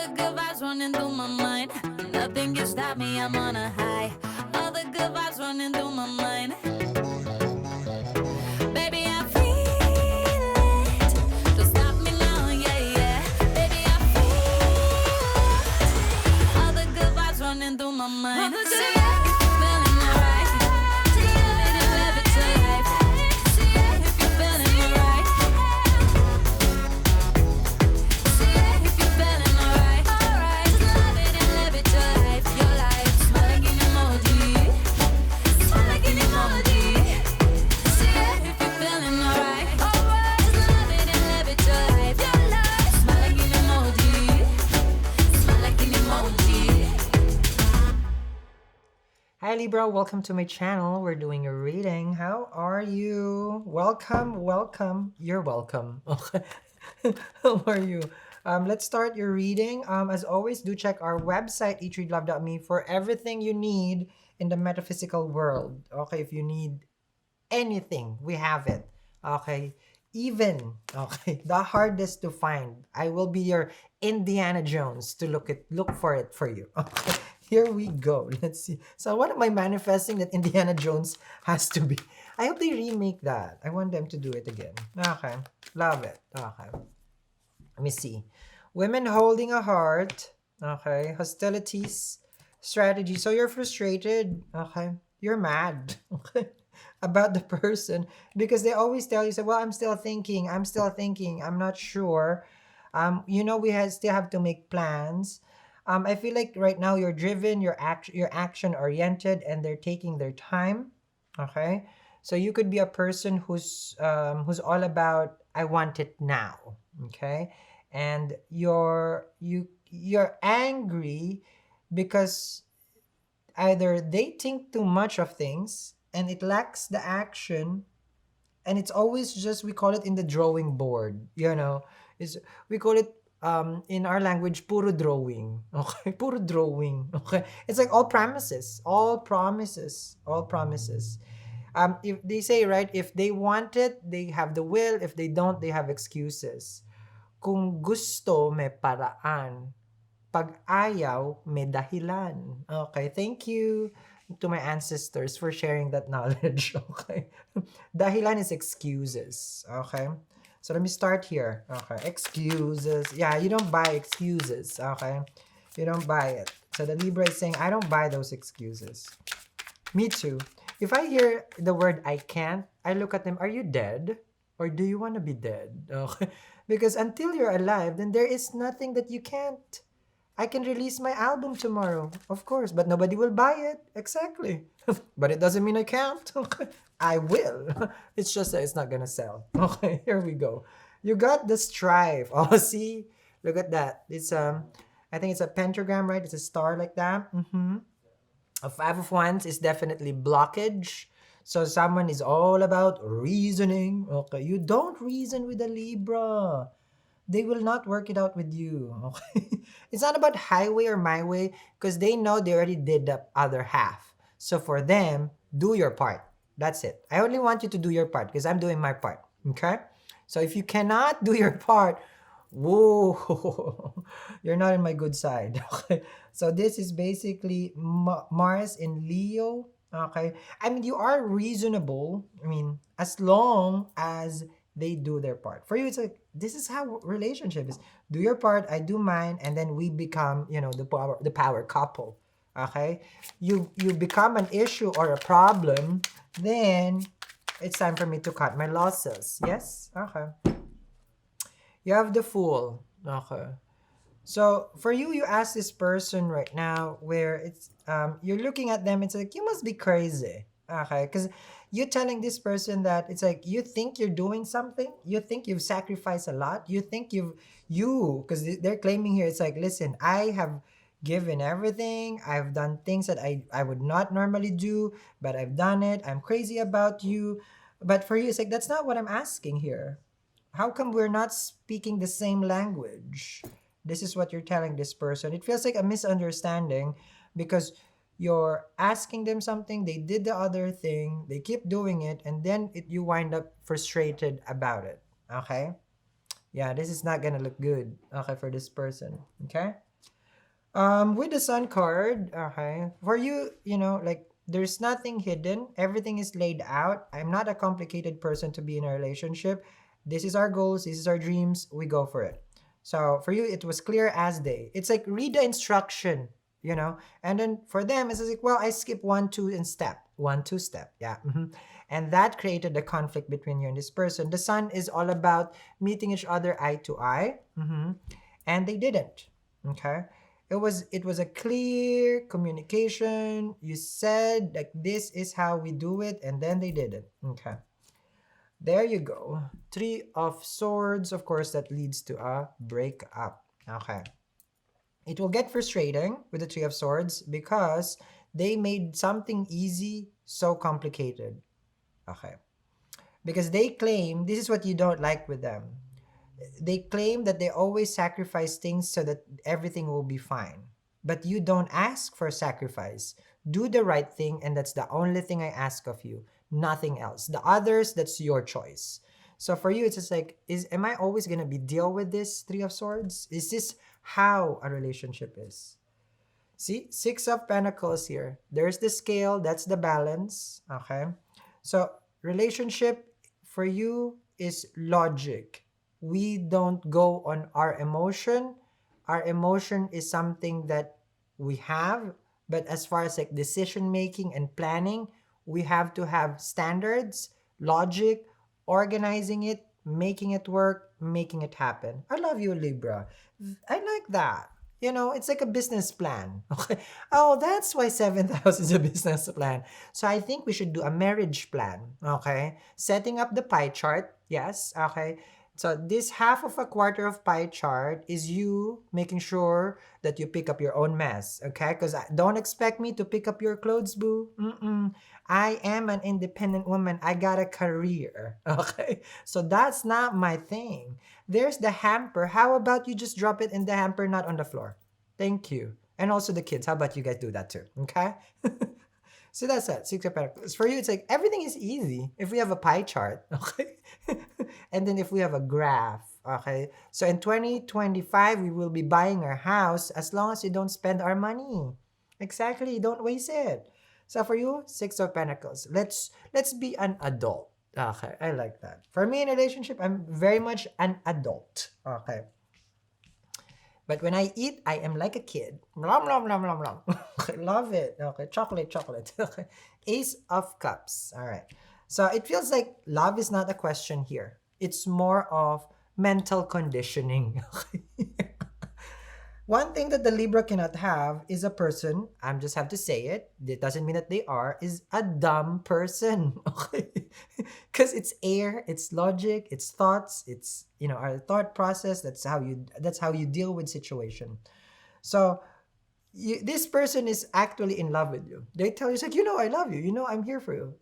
the good vibes running through my mind. Nothing can stop me, I'm on a high. All the good vibes running through my mind. Baby, I feel it. Don't stop me now, yeah, yeah. Baby, I feel it. All the good vibes running through my mind. See, if you're feeling alright, see, let it live it to life. See, if you're feeling alright, see, if you're feeling alright, alright. Just love it and live it to life. Your life, smile like an emoji, smile like an emoji. See, if you're feeling alright, alright. Just love it and live it to life. Your life, smile like an emoji, smile like an emoji. Hi Libra, welcome to my channel. We're doing a reading. How are you? Welcome, welcome. You're welcome. Okay. How are you? Let's start your reading. As always, do check our website, eatreadlove.me, for everything you need in the metaphysical world. Okay, if you need anything, we have it. Okay, even the hardest to find, I will be your Indiana Jones to look for it for you. Okay, here we go. Let's see. So what am I manifesting that Indiana Jones has to be? I hope they remake that. I want them to do it again. Okay, love it. Okay, let me see. Women holding a heart. Okay, hostilities, strategy. So you're frustrated. Okay, you're mad. Okay, about the person because they always tell you, say, well, I'm still thinking, I'm not sure. Still have to make plans. I feel like right now you're driven, you're action oriented, and they're taking their time. Okay, so you could be a person who's all about I want it now. Okay, and you're angry because either they think too much of things and it lacks the action, and it's always just, we call it in the drawing board, is we call it in our language puro drawing. Okay, puro drawing. Okay, it's like all promises, if they say, right, if they want it, they have the will. If they don't, they have excuses. Kung gusto, may paraan. Pag ayaw, may dahilan. Okay, thank you to my ancestors for sharing that knowledge. Okay. Dahilan is excuses. Okay. So let me start here. Okay. Excuses. Yeah, you don't buy excuses. Okay. You don't buy it. So the Libra is saying, I don't buy those excuses. Me too. If I hear the word I can't, I look at them, are you dead? Or do you want to be dead? Okay. Because until you're alive, then there is nothing that you can't. I can release my album tomorrow, of course, but nobody will buy it. Exactly. But it doesn't mean I can't. Okay. I will. It's just that it's not gonna sell. Okay, here we go. You got the strife. Oh, see? Look at that. It's I think it's a pentagram, right? It's a star like that. A five of wands is definitely blockage. So someone is all about reasoning. Okay, you don't reason with a Libra. They will not work it out with you. Okay, it's not about highway or my way because they know they already did the other half. So for them, do your part. That's it. I only want you to do your part because I'm doing my part. Okay, so if you cannot do your part, whoa, you're not in my good side. Okay, so this is basically Mars in Leo. Okay, I mean, you are reasonable. I mean, as long as they do their part. For you, it's like, this is how relationship is. Do your part, I do mine, and then we become, the power couple. Okay? You become an issue or a problem, then it's time for me to cut my losses. Yes? Okay. You have the Fool. Okay. So for you, you ask this person right now where it's you're looking at them, it's like, you must be crazy. Okay, because you're telling this person that it's like you think you're doing something, you think you've sacrificed a lot, you think because they're claiming here, it's like, listen, I have given everything, I've done things that I would not normally do, but I've done it, I'm crazy about you. But for you, it's like, that's not what I'm asking here. How come we're not speaking the same language? This is what you're telling this person. It feels like a misunderstanding because you're asking them something, they did the other thing, they keep doing it, and then you wind up frustrated about it. Okay? Yeah, this is not gonna look good, okay, for this person. Okay? With the Sun card, okay, for you, like there's nothing hidden. Everything is laid out. I'm not a complicated person to be in a relationship. This is our goals. This is our dreams. We go for it. So for you, it was clear as day. It's like read the instruction, and then for them, it's like, well, I skip 1, 2, and step 1, 2 step, yeah. And that created the conflict between you and this person. The Sun is all about meeting each other eye to eye, and they didn't. Okay, it was a clear communication. You said like this is how we do it, and then they did it. Okay. There you go. 3 of Swords, of course, that leads to a breakup. Okay. It will get frustrating with the 3 of Swords because they made something easy so complicated. Okay. Because they claim this is what you don't like with them. They claim that they always sacrifice things so that everything will be fine. But you don't ask for sacrifice. Do the right thing, and that's the only thing I ask of you. Nothing else. The others, that's your choice. So for you, it's just like, am I always gonna be deal with this 3 of Swords? Is this how a relationship is? See, 6 of Pentacles here. There's the scale, that's the balance. Okay. So relationship for you is logic. We don't go on our emotion. Our emotion is something that we have, but as far as like decision making and planning, we have to have standards, logic, organizing it, making it work, making it happen. I love you, Libra. I like that. It's like a business plan. Okay. Oh, that's why 7,000 is a business plan. So I think we should do a marriage plan. Okay. Setting up the pie chart. Yes. Okay. So this half of a quarter of pie chart is you making sure that you pick up your own mess, okay? Because don't expect me to pick up your clothes, boo. I am an independent woman. I got a career, okay? So that's not my thing. There's the hamper. How about you just drop it in the hamper, not on the floor? Thank you. And also the kids. How about you guys do that too, okay? So that's it. 6 of Pentacles. For you, it's like everything is easy if we have a pie chart, okay? And then if we have a graph, okay? So in 2025, we will be buying our house as long as you don't spend our money. Exactly. Don't waste it. So for you, 6 of Pentacles. Let's be an adult. Okay, I like that. For me in a relationship, I'm very much an adult. Okay. But when I eat, I am like a kid. Blum, blum, blum, blum, blum. Okay, love it. Okay, chocolate. Okay. Ace of Cups. All right. So it feels like love is not a question here. It's more of mental conditioning. One thing that the Libra cannot have is a person, I just have to say it, it doesn't mean that they are, is a dumb person. Okay? Because it's air, it's logic, it's thoughts, it's our thought process. That's how you deal with situation. So this person is actually in love with you. They tell you, it's like, I love you, I'm here for you.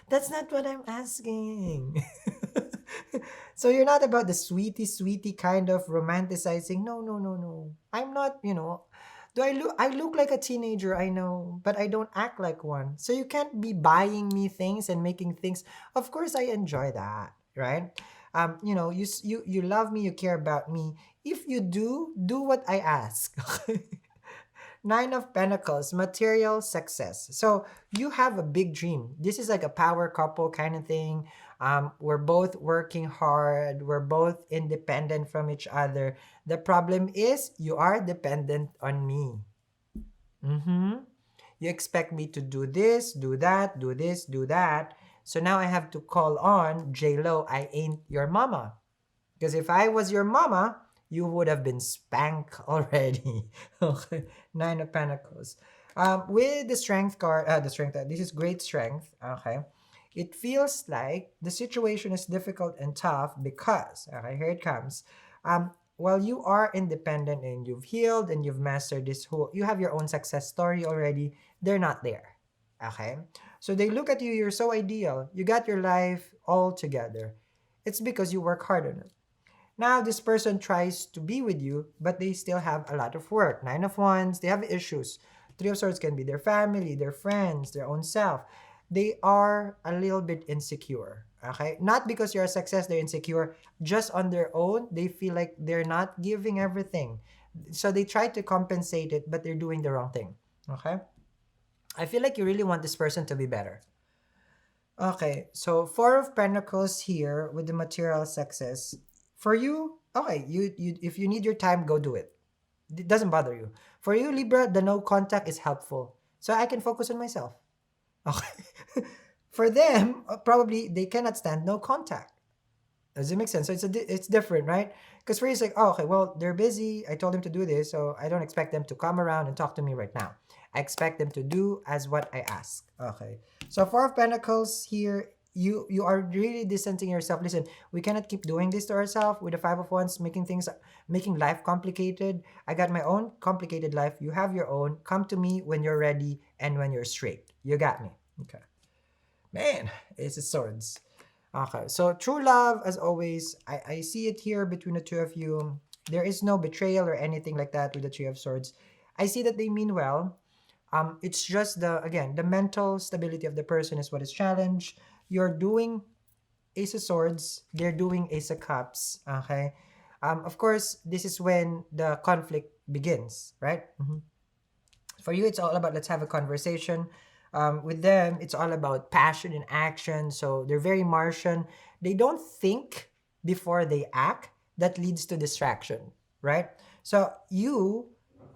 That's not what I'm asking. So you're not about the sweetie kind of romanticizing. No. I'm not, do I look like a teenager, I know, but I don't act like one. So you can't be buying me things and making things. Of course I enjoy that, right? You love me, you care about me. If you do what I ask. 9 of Pentacles, material success. So you have a big dream. This is like a power couple kind of thing. We're both working hard. We're both independent from each other. The problem is you are dependent on me. You expect me to do this, do that, do this, do that. So now I have to call on J-Lo. I ain't your mama. Because if I was your mama, you would have been spanked already. Okay, 9 of Pentacles. With the Strength card, this is great strength. Okay, it feels like the situation is difficult and tough because, okay, here it comes. While you are independent and you've healed and you've mastered you have your own success story already. They're not there. Okay, so they look at you. You're so ideal. You got your life all together. It's because you work hard on it. Now, this person tries to be with you, but they still have a lot of work. 9 of Wands, they have issues. 3 of Swords can be their family, their friends, their own self. They are a little bit insecure, okay? Not because you're a success, they're insecure. Just on their own, they feel like they're not giving everything. So they try to compensate it, but they're doing the wrong thing. Okay? I feel like you really want this person to be better. Okay, so Four of Pentacles here with the material success. For you, okay, you if you need your time, go do it. It doesn't bother you. For you, Libra, the no contact is helpful. So I can focus on myself. Okay. For them, probably they cannot stand no contact. Does it make sense? So it's different, right? Because for you, it's like, oh, okay, well, they're busy. I told them to do this, so I don't expect them to come around and talk to me right now. I expect them to do as what I ask. Okay. So Four of Pentacles here, you are really distancing yourself. Listen, we cannot keep doing this to ourselves with the Five of Wands, making life complicated. I got my own complicated life. You have your own. Come to me when you're ready and when you're straight. You got me. Okay. Man, Ace of Swords. Okay, so true love, as always, I see it here between the two of you. There is no betrayal or anything like that with the Three of Swords. I see that they mean well. It's just the mental stability of the person is what is challenged. You're doing Ace of Swords, they're doing Ace of Cups. Okay, of course, this is when the conflict begins, right? For you, it's all about let's have a conversation. With them, it's all about passion and action. So they're very Martian. They don't think before they act. That leads to distraction, right? So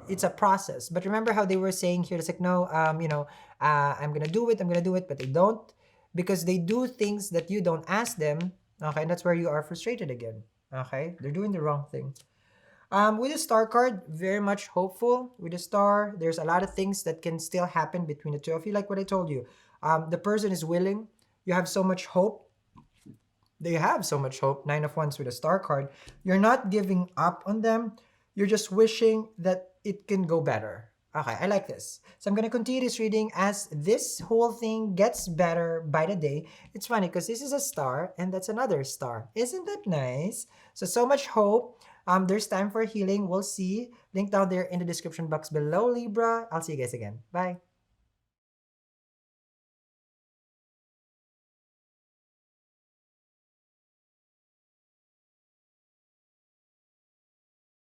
it's a process. But remember how they were saying here, it's like, no, I'm gonna do it, but they don't, because they do things that you don't ask them. Okay, and that's where you are frustrated again. Okay, they're doing the wrong thing. With the star card, very much hopeful. With the star, there's a lot of things that can still happen between the two of you. Like what I told you, the person is willing. You have so much hope. They have so much hope. Nine of Wands with a star card. You're not giving up on them. You're just wishing that it can go better. Okay, I like this. So I'm going to continue this reading as this whole thing gets better by the day. It's funny because this is a star and that's another star. Isn't that nice? So much hope. There's time for healing. We'll see. Link down there in the description box below, Libra. I'll see you guys again. Bye.